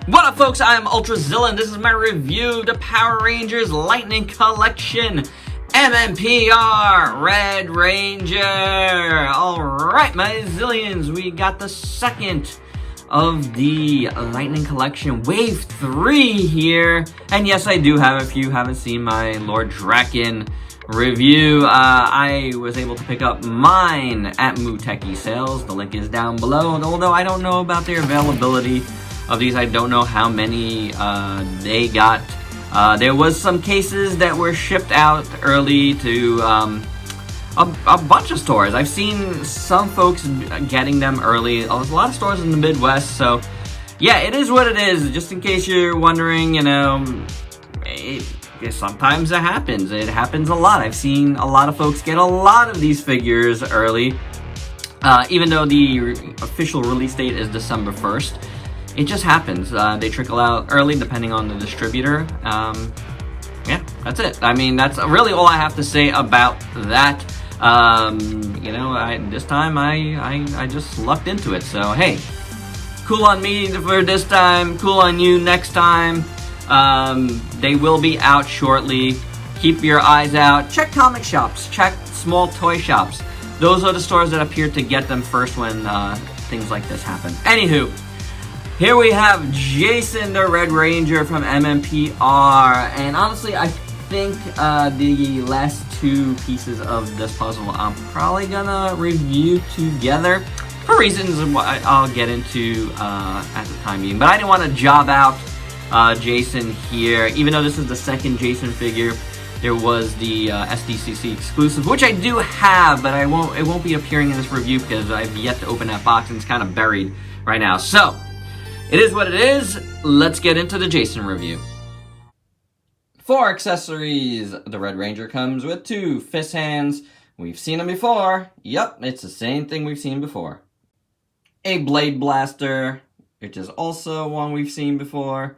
What up, folks? I am Ultrazilla, and this is my review of the Power Rangers Lightning Collection Mmpr Red Ranger. Alright, my zillions, we got the second of the Lightning Collection Wave 3 here. And yes, I do have, if you haven't seen my Lord Draken review, I was able to pick up mine at Muteki sales. The link is down below, although I don't know about their availability of these. I don't know how many they got. There was some cases that were shipped out early to a bunch of stores. I've seen some folks getting them early. There's a lot of stores in the Midwest, so yeah, it is what it is. Just in case you're wondering, you know, sometimes it happens. It happens a lot. I've seen a lot of folks get a lot of these figures early, even though the official release date is December 1st. It just happens. They trickle out early depending on the distributor. Yeah, that's it. I mean, that's really all I have to say about that. You know, this time I just lucked into it. So, hey, cool on me for this time. Cool on you next time. They will be out shortly. Keep your eyes out. Check comic shops. Check small toy shops. Those are the stores that appear to get them first when things like this happen. Anywho, here we have Jason the Red Ranger from Mmpr, and honestly, I think the last two pieces of this puzzle I'm probably gonna review together for reasons I'll get into at the time being. But I didn't want to job out Jason here, even though this is the second Jason figure. There was the SDCC exclusive, which I do have, but it won't be appearing in this review because I've yet to open that box and it's kind of buried right now. So it is what it is. Let's get into the Jason review. For accessories, the Red Ranger comes with 2 fist hands. We've seen them before. Yep, it's the same thing we've seen before. A blade blaster, which is also one we've seen before.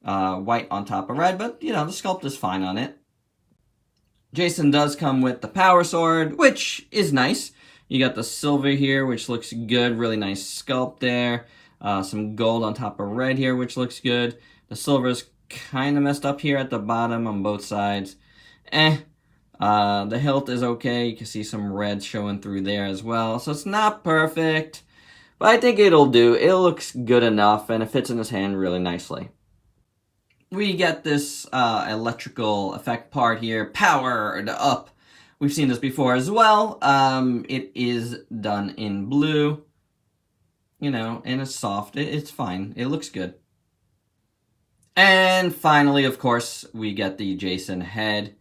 White on top of red, but, you know, the sculpt is fine on it. Jason does come with the power sword, which is nice. You got the silver here, which looks good. Really nice sculpt there. Some gold on top of red here, which looks good. The silver is kind of messed up here at the bottom on both sides. The hilt is okay. You can see some red showing through there as well. So it's not perfect, but I think it'll do. It looks good enough, and it fits in his hand really nicely. We get this electrical effect part here, powered up. We've seen this before as well. It is done in blue. You know, and it's soft. It's fine. It looks good. And finally, of course, we get the Jason head,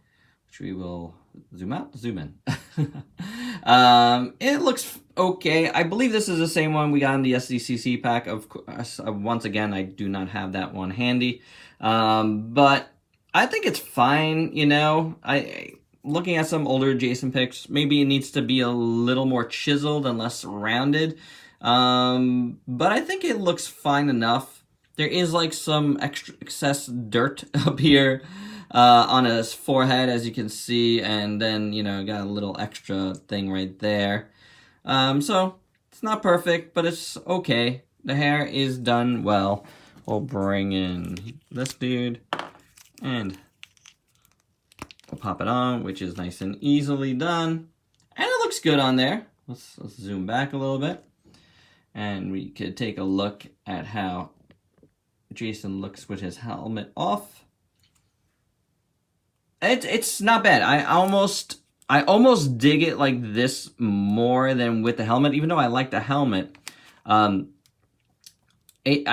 which we will zoom out, zoom in. It looks okay. I believe this is the same one we got in the SDCC pack. Of course, once again, I do not have that one handy. But I think it's fine, you know. Looking at some older Jason pics, maybe it needs to be a little more chiseled and less rounded. But I think it looks fine enough. There is like some excess dirt up here on his forehead, as you can see, and then, you know, got a little extra thing right there. So it's not perfect, but it's okay. The hair is done well. We'll bring in this dude and we'll pop it on, which is nice and easily done. And it looks good on there. Let's zoom back a little bit. And we could take a look at how Jason looks with his helmet off. It's not bad. I almost dig it like this more than with the helmet, even though I like the helmet. I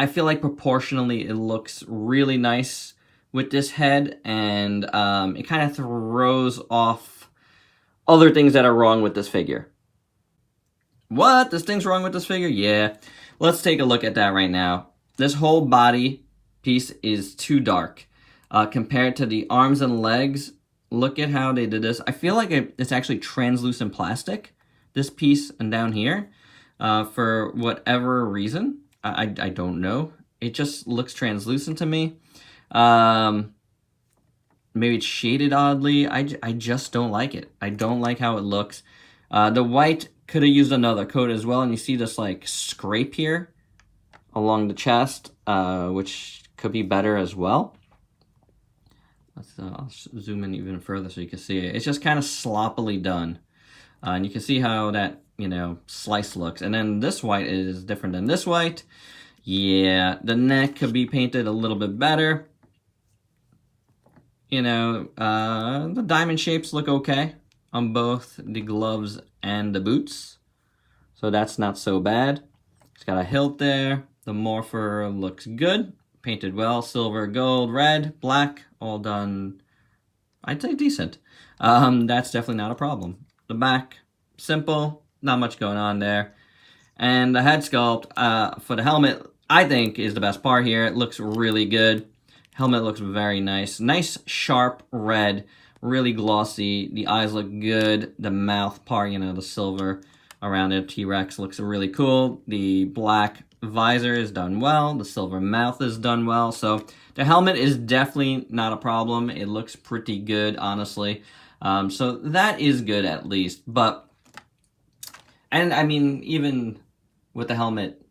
feel like proportionally it looks really nice with this head, and it kind of throws off other things that are wrong with this figure. What? This thing's wrong with this figure? Yeah. Let's take a look at that right now. This whole body piece is too dark. Compared to the arms and legs, look at how they did this. I feel like it's actually translucent plastic, this piece and down here, for whatever reason. I don't know. It just looks translucent to me. Maybe it's shaded oddly. I just don't like it. I don't like how it looks. The white could have used another coat as well, and you see this like scrape here along the chest, which could be better as well. I'll zoom in even further so you can see it. It's just kind of sloppily done. And you can see how that, slice looks. And then this white is different than this white. Yeah, the neck could be painted a little bit better. The diamond shapes look okay on both the gloves and the boots. So that's not so bad. It's got a hilt there. The morpher looks good. Painted well. Silver, gold, red, black, all done, I'd say decent. That's definitely not a problem. The back, simple. Not much going on there. And the head sculpt for the helmet, I think, is the best part here. It looks really good. Helmet looks very nice. Nice, sharp red. Really glossy. The eyes look good. The mouth part, the silver around it, T-Rex, looks really cool. The black visor is done well. The silver mouth is done well. So the helmet is definitely not a problem. It looks pretty good, honestly. So that is good at least. And I mean, even with the helmet,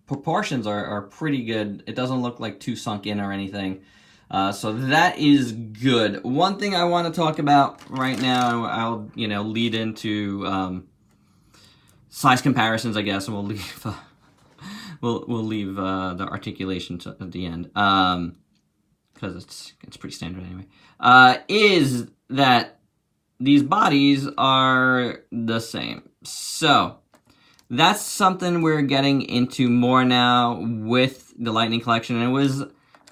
proportions are pretty good. It doesn't look like too sunk in or anything. So that is good. One thing I want to talk about right now, I'll lead into size comparisons, I guess, and we'll leave we'll leave the articulation at the end because it's pretty standard anyway. Is that these bodies are the same. So that's something we're getting into more now with the Lightning Collection. And it was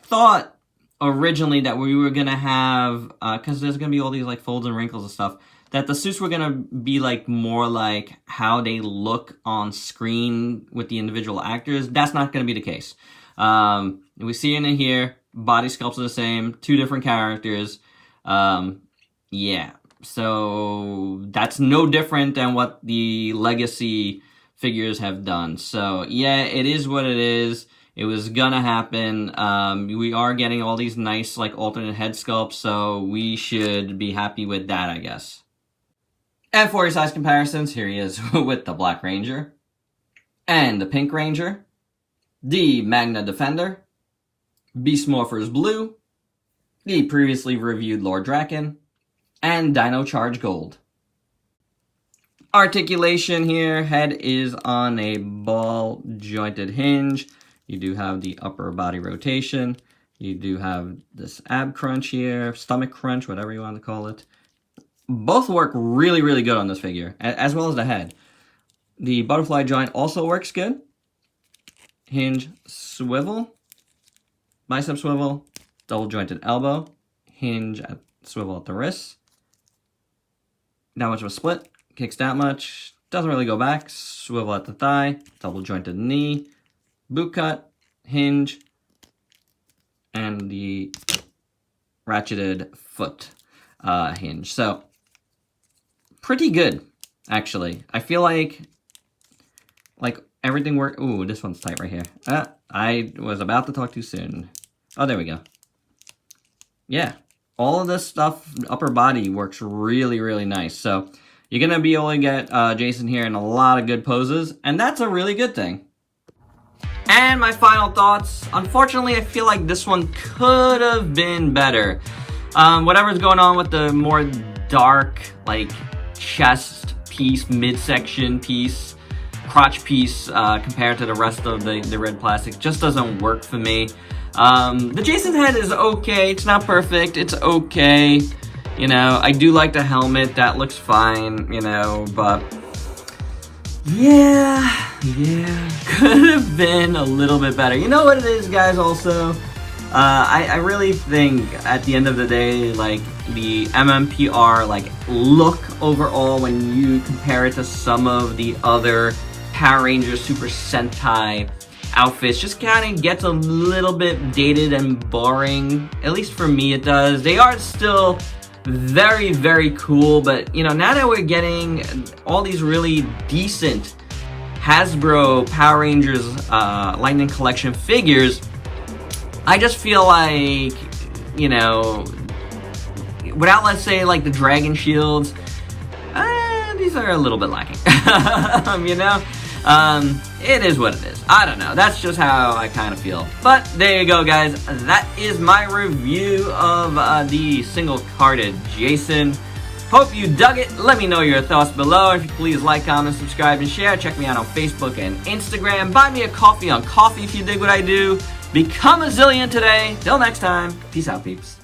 thought originally that we were going to have, because there's going to be all these like folds and wrinkles and stuff, that the suits were going to be like more like how they look on screen with the individual actors. That's not going to be the case. We see it in here, body sculpts are the same, 2 different characters. Yeah, so that's no different than what the Legacy figures have done. So yeah, it is what it is. It was gonna happen. We are getting all these nice like alternate head sculpts, so we should be happy with that, I guess. And for your size comparisons, here he is with the Black Ranger and the Pink Ranger, the Magna Defender, Beast Morphers Blue, the previously reviewed Lord Draken, and Dino Charge Gold. Articulation here, head is on a ball jointed hinge. You do have the upper body rotation. You do have this ab crunch here, stomach crunch, whatever you want to call it. Both work really, really good on this figure, as well as the head. The butterfly joint also works good. Hinge swivel, bicep swivel, double jointed elbow, hinge at swivel at the wrist. Not much of a split, kicks that much, doesn't really go back, swivel at the thigh, double jointed knee, boot cut, hinge, and the ratcheted foot hinge. So, pretty good, actually. I feel like everything worked. Ooh, this one's tight right here. I was about to talk too soon. Oh, there we go. Yeah, all of this stuff, upper body, works really, really nice. So you're going to be able to get Jason here in a lot of good poses, and that's a really good thing. And my final thoughts. Unfortunately, I feel like this one could have been better. Whatever's going on with the more dark, like, chest piece, midsection piece, crotch piece, compared to the rest of the red plastic, just doesn't work for me. The Jason head is okay. It's not perfect. It's okay. I do like the helmet. That looks fine, but yeah, could have been a little bit better. You know what it is, guys, also? I really think at the end of the day, like, the Mmpr, like, look overall when you compare it to some of the other Power Rangers Super Sentai outfits, just kind of gets a little bit dated and boring. At least for me it does. They are still very, very cool, but now that we're getting all these really decent Hasbro Power Rangers Lightning Collection figures, I just feel like, without, let's say, like, the Dragon Shields, these are a little bit lacking. It is what it is. I don't know. That's just how I kind of feel. But there you go, guys. That is my review of the single-carded Jason. Hope you dug it. Let me know your thoughts below. If you please like, comment, subscribe, and share. Check me out on Facebook and Instagram. Buy me a coffee on Coffee if you dig what I do. Become a zillion today. Till next time. Peace out, peeps.